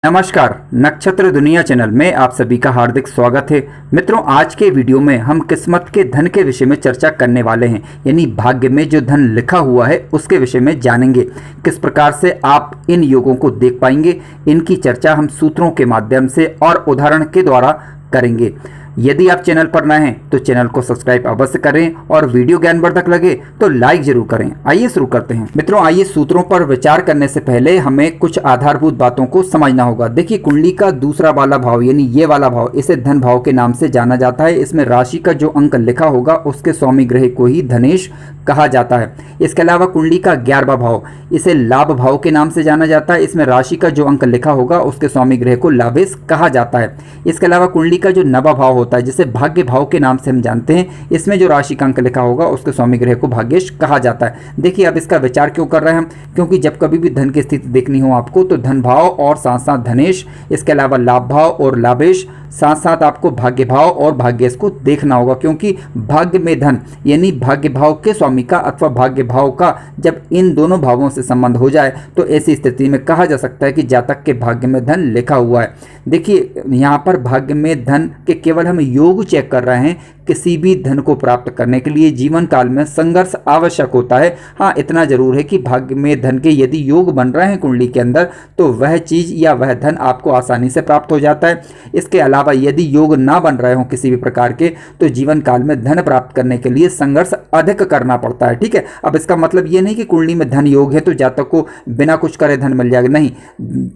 नमस्कार, नक्षत्र दुनिया चैनल में आप सभी का हार्दिक स्वागत है। मित्रों, आज के वीडियो में हम किस्मत के धन के विषय में चर्चा करने वाले हैं, यानी भाग्य में जो धन लिखा हुआ है उसके विषय में जानेंगे। किस प्रकार से आप इन योगों को देख पाएंगे, इनकी चर्चा हम सूत्रों के माध्यम से और उदाहरण के द्वारा करेंगे। यदि आप चैनल पर नए हैं तो चैनल को सब्सक्राइब अवश्य करें और वीडियो ज्ञानवर्धक लगे तो लाइक जरूर करें। आइए शुरू करते हैं। मित्रों, आइए सूत्रों पर विचार करने से पहले हमें कुछ आधारभूत बातों को समझना होगा। देखिए, कुंडली का दूसरा वाला भाव यानी ये वाला भाव, इसे धन भाव के नाम से जाना जाता है। इसमें राशि का जो अंक लिखा होगा उसके स्वामी ग्रह को ही धनेश कहा जाता है। इसके अलावा कुंडली का 11वां भाव, इसे लाभ भाव के नाम से जाना जाता है। इसमें राशि का जो अंक लिखा होगा उसके स्वामी ग्रह को लाभेश कहा जाता है। इसके अलावा कुंडली का जो 9वां भाव होता है, जिसे भाग्य भाव के नाम से हम जानते हैं, इसमें जो राशि का अंक लिखा होगा उसके स्वामी ग्रह को भाग्येश कहा जाता है। देखिए, अब इसका विचार क्यों कर रहे हैं हम, क्योंकि जब कभी भी धन की स्थिति देखनी हो आपको तो धन भाव और साथ साथ धनेश, इसके अलावा लाभ भाव और लाभेश, साथ साथ आपको भाग्य भाव और भाग्येश को देखना होगा। क्योंकि भाग्य में धन यानी भाग्य भाव के स्वामी का अथवा भाग्य भाव का जब इन दोनों भावों से संबंध हो जाए तो ऐसी स्थिति में कहा जा सकता है कि जातक के भाग्य में धन लिखा हुआ है। देखिए, यहाँ पर भाग्य में धन के केवल हम योग चेक कर रहे हैं। किसी भी धन को प्राप्त करने के लिए जीवन काल में संघर्ष आवश्यक होता है। हाँ, इतना जरूर है कि भाग्य में धन के यदि योग बन रहे हैं कुंडली के अंदर तो वह चीज या वह धन आपको आसानी से प्राप्त हो जाता है। इसके अलावा यदि योग ना बन रहे हो किसी भी प्रकार के तो जीवन काल में धन प्राप्त करने के लिए संघर्ष अधिक करना पड़ता है। ठीक है, अब इसका मतलब ये नहीं कि कुंडली में धन योग है तो जातक को बिना कुछ करे धन मिल जाएगा, नहीं।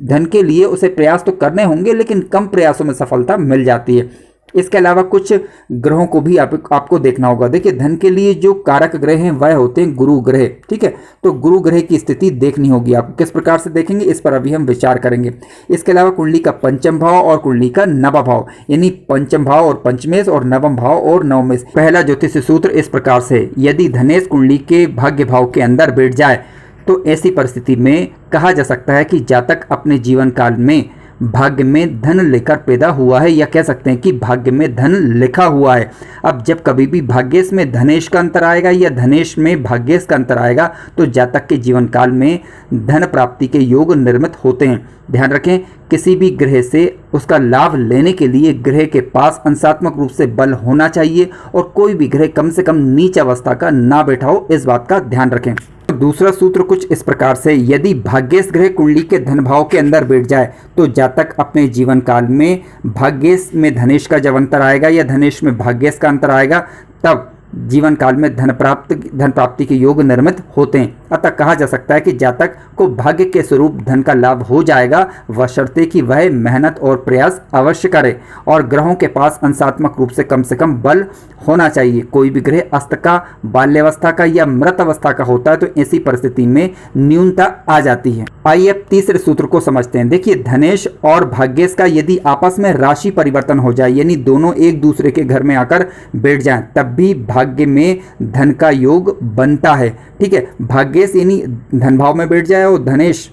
धन के लिए उसे प्रयास तो करने होंगे लेकिन कम प्रयासों में सफलता मिल जाती है। इसके अलावा कुछ ग्रहों को भी आपको देखना होगा। देखिए, धन के लिए जो कारक ग्रह हैं वह होते हैं गुरु ग्रह। ठीक है, तो गुरु ग्रह की स्थिति देखनी होगी आपको। किस प्रकार से देखेंगे इस पर अभी हम विचार करेंगे। इसके अलावा कुंडली का पंचम भाव और कुंडली का 9वां भाव, यानी पंचम भाव और पंचमेश और नवम भाव और नवमेश। पहला ज्योतिष सूत्र इस प्रकार से, यदि धनेश कुंडली के भाग्य भाव के अंदर बैठ जाए तो ऐसी परिस्थिति में कहा जा सकता है कि जातक अपने जीवन काल में भाग्य में धन लेकर पैदा हुआ है, या कह सकते हैं कि भाग्य में धन लिखा हुआ है। अब जब कभी भी भाग्येश में धनेश का अंतर आएगा या धनेश में भाग्येश का अंतर आएगा तो जातक के जीवन काल में धन प्राप्ति के योग निर्मित होते हैं। ध्यान रखें, किसी भी ग्रह से उसका लाभ लेने के लिए ग्रह के पास अंशात्मक रूप से बल होना चाहिए और कोई भी ग्रह कम से कम नीच अवस्था का ना बैठा हो, इस बात का ध्यान रखें। दूसरा सूत्र कुछ इस प्रकार से, यदि भाग्येश ग्रह कुंडली के धन भाव के अंदर बैठ जाए तो जातक अपने जीवन काल में भाग्येश में धनेश का जब अंतर आएगा या धनेश में भाग्येश का अंतर आएगा तब जीवन काल में धन प्राप्ति के योग निर्मित होते हैं। अतः कहा जा सकता है कि जातक को भाग्य के स्वरूप धन का लाभ हो जाएगा, बशर्ते कि वह मेहनत और प्रयास अवश्य करे और ग्रहों के पास अंशात्मक रूप से कम बल होना चाहिए। कोई भी ग्रह अस्त का, बाल्यावस्था का या मृत अवस्था का होता है तो ऐसी परिस्थिति में न्यूनता आ जाती है। आइए अब तीसरे सूत्र को समझते हैं। देखिए, धनेश और भाग्येश का यदि आपस में राशि परिवर्तन हो जाए यानी दोनों एक दूसरे के घर में आकर बैठ जाएं तब भी भाग्य में धन का योग बनता है। ठीक है, भाग्येश यानी धन भाव में बैठ जाए और धनेश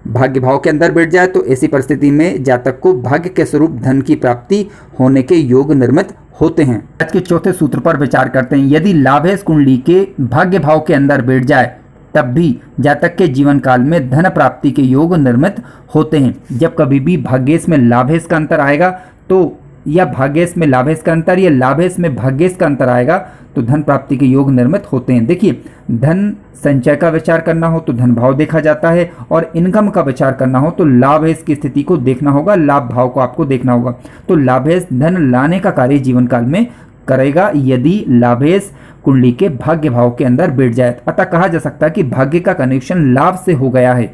भाग्य भाव के अंदर बैठ जाए तो ऐसी परिस्थिति में जातक को भाग्य के स्वरूप धन की प्राप्ति होने के योग निर्मित होते हैं। आज के चौथे सूत्र पर विचार करते हैं। यदि लाभेश कुंडली के भाग्य भाव के अंदर बैठ जाए तब भी जातक के जीवन काल में धन प्राप्ति के योग निर्मित होते हैं। जब कभी भी भाग्येश में लाभेश का अंतर आएगा तो, या भाग्येश में लाभेश का अंतर या लाभेश में भाग्येश का अंतर आएगा तो धन प्राप्ति के योग निर्मित होते हैं। देखिए, धन संचय का विचार करना हो तो धन भाव देखा जाता है और इनकम का विचार करना हो तो लाभेश की स्थिति को देखना होगा, लाभ भाव को आपको देखना होगा। तो लाभेश धन लाने का कार्य जीवन काल में करेगा यदि लाभेश कुंडली के भाग्य भाव के अंदर बैठ जाए। अतः कहा जा सकता है कि भाग्य का कनेक्शन लाभ से हो गया है।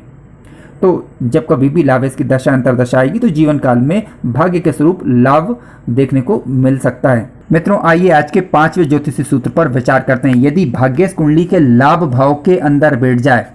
तो जब कभी भी लाभेश की दशा अंतरदशा आएगी तो जीवन काल में भाग्य के स्वरूप लाभ देखने को मिल सकता है। मित्रों, आइए आज के 5वें ज्योतिषी सूत्र पर विचार करते हैं। यदि भाग्येश कुंडली के लाभ भाव के अंदर बैठ जाए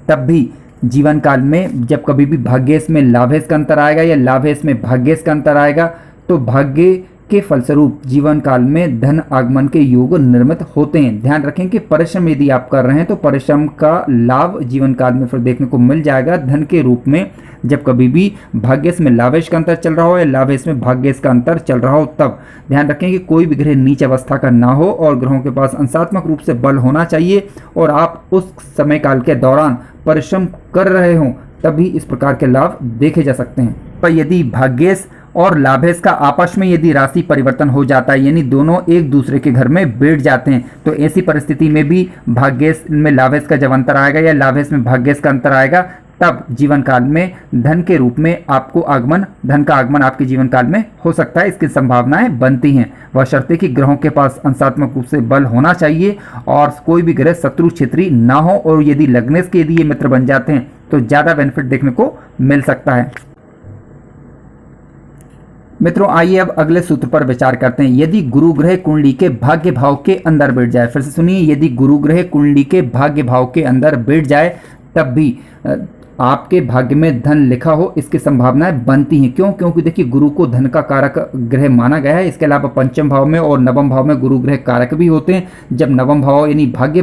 तब भी जीवन काल में जब कभी भी भाग्येश में लाभेश का अंतर आएगा या लाभेश में भाग्येश का अंतर आएगा तो भाग्य के फलस्वरूप जीवन काल में धन आगमन के योग निर्मित होते हैं। ध्यान रखें कि परिश्रम यदि आप कर रहे हैं तो परिश्रम का लाभ जीवन काल में फिर देखने को मिल जाएगा धन के रूप में। जब कभी भी भाग्येश में लाभेश का अंतर चल रहा हो या लाभेश में भाग्येश का अंतर चल रहा हो तब ध्यान रखें कि कोई भी ग्रह नीच अवस्था का ना हो और ग्रहों के पास अंशात्मक रूप से बल होना चाहिए और आप उस समय काल के दौरान परिश्रम कर रहे हों तभी इस प्रकार के लाभ देखे जा सकते हैं। पर यदि भाग्येश और लाभेश का आपस में यदि राशि परिवर्तन हो जाता है, यानी दोनों एक दूसरे के घर में बैठ जाते हैं, तो ऐसी परिस्थिति में भी भाग्येश में लाभेश का जब अंतर आएगा या लाभेश में भाग्येश का अंतर आएगा, तब जीवन काल में धन के रूप में आपको धन का आगमन आपके जीवन काल में हो सकता है। इसकी संभावनाएं बनती हैं, बशर्ते कि ग्रहों के पास अंशात्मक रूप से बल होना चाहिए और कोई भी ग्रह शत्रु क्षेत्री ना हो, और यदि लग्नेश के यदि ये मित्र बन जाते हैं तो ज़्यादा बेनिफिट देखने को मिल सकता है। मित्रों, आइए अब अगले सूत्र पर विचार करते हैं। यदि गुरु ग्रह कुंडली के भाग्य भाव के अंदर बैठ जाए, फिर से सुनिए, यदि गुरु ग्रह कुंडली के भाग्य भाव के अंदर बैठ जाए तब भी आपके भाग्य में धन लिखा हो, इसकी संभावनाएं बनती हैं। क्यों? क्योंकि देखिए गुरु को धन का कारक ग्रह माना गया है। इसके अलावा पंचम भाव में और नवम भाव में गुरु ग्रह कारक भी होते हैं। जब नवम भाव यानी भाग्य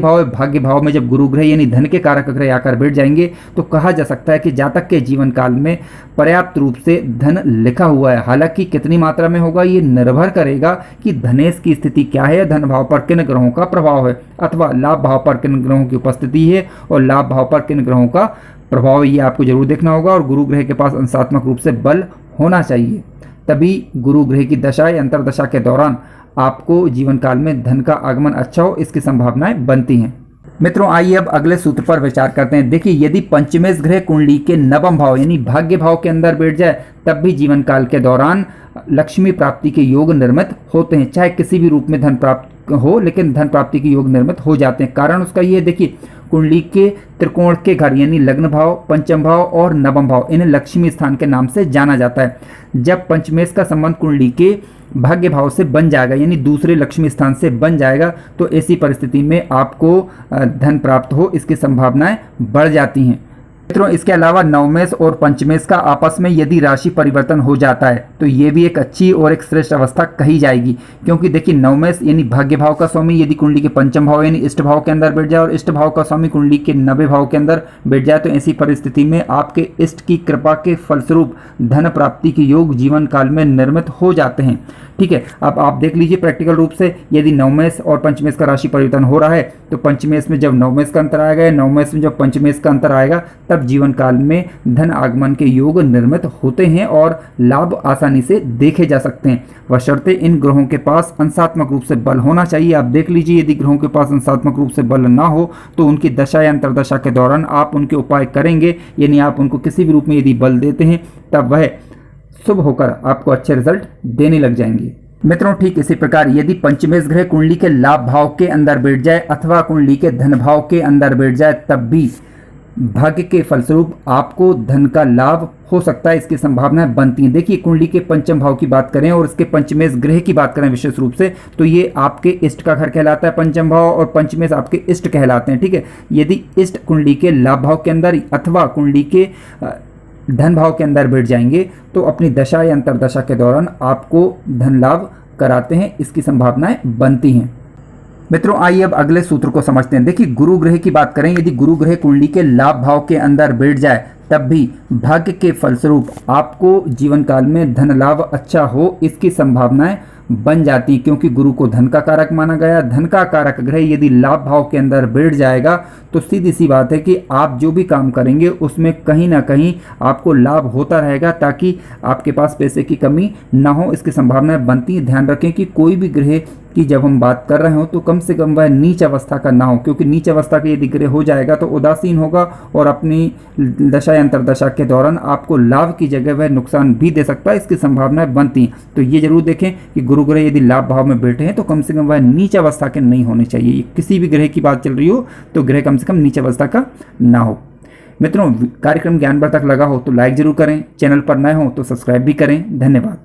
भाव में जब गुरु ग्रह यानी धन के कारक ग्रह आकर बैठ जाएंगे तो कहा जा सकता है कि जातक के जीवन काल में पर्याप्त रूप से धन लिखा हुआ है। हालांकि कितनी मात्रा में होगा ये निर्भर करेगा कि धनेश की स्थिति क्या है, धन भाव पर किन ग्रहों का प्रभाव है, अथवा लाभ भाव पर किन ग्रहों की उपस्थिति है और लाभ भाव पर किन ग्रहों का प्रभाव, ये आपको जरूर देखना होगा। और गुरु ग्रह के पास अंशात्मक रूप से बल होना चाहिए, तभी गुरु ग्रह की दशा या अंतरदशा के दौरान आपको जीवन काल में धन का आगमन अच्छा हो, इसकी संभावनाएं बनती हैं। मित्रों, आइए अब अगले सूत्र पर विचार करते हैं। देखिए, यदि पंचमेश ग्रह कुंडली के नवम भाव यानी भाग्य भाव के अंदर बैठ जाए तब भी जीवन काल के दौरान लक्ष्मी प्राप्ति के योग निर्मित होते हैं। चाहे किसी भी रूप में धन प्राप्त हो, लेकिन धन प्राप्ति के योग निर्मित हो जाते हैं। कारण उसका ये देखिए, कुंडली के त्रिकोण के घर यानी लग्न भाव, पंचम भाव और नवम भाव, इन्हें लक्ष्मी स्थान के नाम से जाना जाता है। जब पंचमेश का संबंध कुंडली के भाग्य भाव से बन जाएगा यानी दूसरे लक्ष्मी स्थान से बन जाएगा, तो ऐसी परिस्थिति में आपको धन प्राप्त हो, इसकी संभावनाएं बढ़ जाती हैं। मित्रों, इसके अलावा नवमेश और पंचमेश का आपस में यदि राशि परिवर्तन हो जाता है तो ये भी एक अच्छी और एक श्रेष्ठ अवस्था कही जाएगी। क्योंकि देखिए, नवमेश यानी भाग्य भाव का स्वामी यदि कुंडली के पंचम भाव यानी इष्ट भाव के अंदर बैठ जाए और इष्ट भाव का स्वामी कुंडली के नवे भाव के अंदर बैठ जाए, तो ऐसी परिस्थिति में आपके इष्ट की कृपा के फलस्वरूप धन प्राप्ति के योग जीवन काल में निर्मित हो जाते हैं। ठीक है, अब आप देख लीजिए प्रैक्टिकल रूप से, यदि नवमेश और पंचमेश का राशि परिवर्तन हो रहा है तो पंचमेश में जब नवमेश का अंतर आएगा, नवमेश में जब पंचमेश का अंतर आएगा, तब जीवन काल में धन आगमन के योग निर्मित होते हैं और लाभ आसानी से देखे जा सकते हैं, बशर्ते इन ग्रहों के पास अंशात्मक रूप से बल होना चाहिए। आप देख लीजिए, यदि ग्रहों के पास अंशात्मक रूप से बल ना हो तो उनकी दशा या अंतरदशा के दौरान आप उनके उपाय करेंगे, यानी आप उनको किसी भी रूप में यदि बल देते हैं तब वह शुभ होकर आपको अच्छे रिजल्ट देने लग जाएंगे। मित्रों, ठीक इसी प्रकार यदि पंचमेश ग्रह कुंडली के लाभ भाव के अंदर बैठ जाए अथवा कुंडली के धन भाव के अंदर बैठ जाए, तब भी भाग्य के फलस्वरूप आपको धन का लाभ हो सकता है, इसकी संभावनाएं बनती हैं। देखिए, कुंडली के पंचम भाव की बात करें और इसके पंचमेश ग्रह की बात करें विशेष रूप से, तो ये आपके इष्ट का घर कहलाता है पंचम भाव, और पंचमेश आपके इष्ट कहलाते हैं। ठीक है, यदि इष्ट कुंडली के लाभ भाव के अंदर अथवा कुंडली के धन भाव के अंदर बैठ जाएंगे तो अपनी दशा या अंतरदशा के दौरान आपको धन लाभ कराते हैं, इसकी संभावनाएं बनती हैं। मित्रों, आइए अब अगले सूत्र को समझते हैं। देखिए, गुरु ग्रह की बात करें, यदि गुरु ग्रह कुंडली के लाभ भाव के अंदर बैठ जाए तब भी भाग्य के फलस्वरूप आपको जीवन काल में धन लाभ अच्छा हो, इसकी संभावनाएं बन जाती, क्योंकि गुरु को धन का कारक माना गया। धन का कारक ग्रह यदि लाभ भाव के अंदर बैठ जाएगा तो सीधी सी बात है कि आप जो भी काम करेंगे उसमें कहीं ना कहीं आपको लाभ होता रहेगा, ताकि आपके पास पैसे की कमी ना हो, इसकी संभावनाएं बनती है। ध्यान रखें कि कोई भी ग्रह की जब हम बात कर रहे हो तो कम से कम वह नीच अवस्था का ना हो, क्योंकि नीच अवस्था का यदि ग्रह हो जाएगा तो उदासीन होगा और अपनी दशा या अंतरदशा के दौरान आपको लाभ की जगह वह नुकसान भी दे सकता है, इसकी संभावनाएं बनती हैं। तो ये जरूर देखें कि गुरु ग्रह यदि लाभ भाव में बैठे हैं तो कम से कम वह नीच अवस्था के नहीं होने चाहिए। किसी भी ग्रह की बात चल रही हो तो ग्रह कम से कम नीच अवस्था का ना हो। मित्रों, कार्यक्रम ज्ञानवर्धक लगा हो तो लाइक जरूर करें, चैनल पर नए हो तो सब्सक्राइब भी करें। धन्यवाद।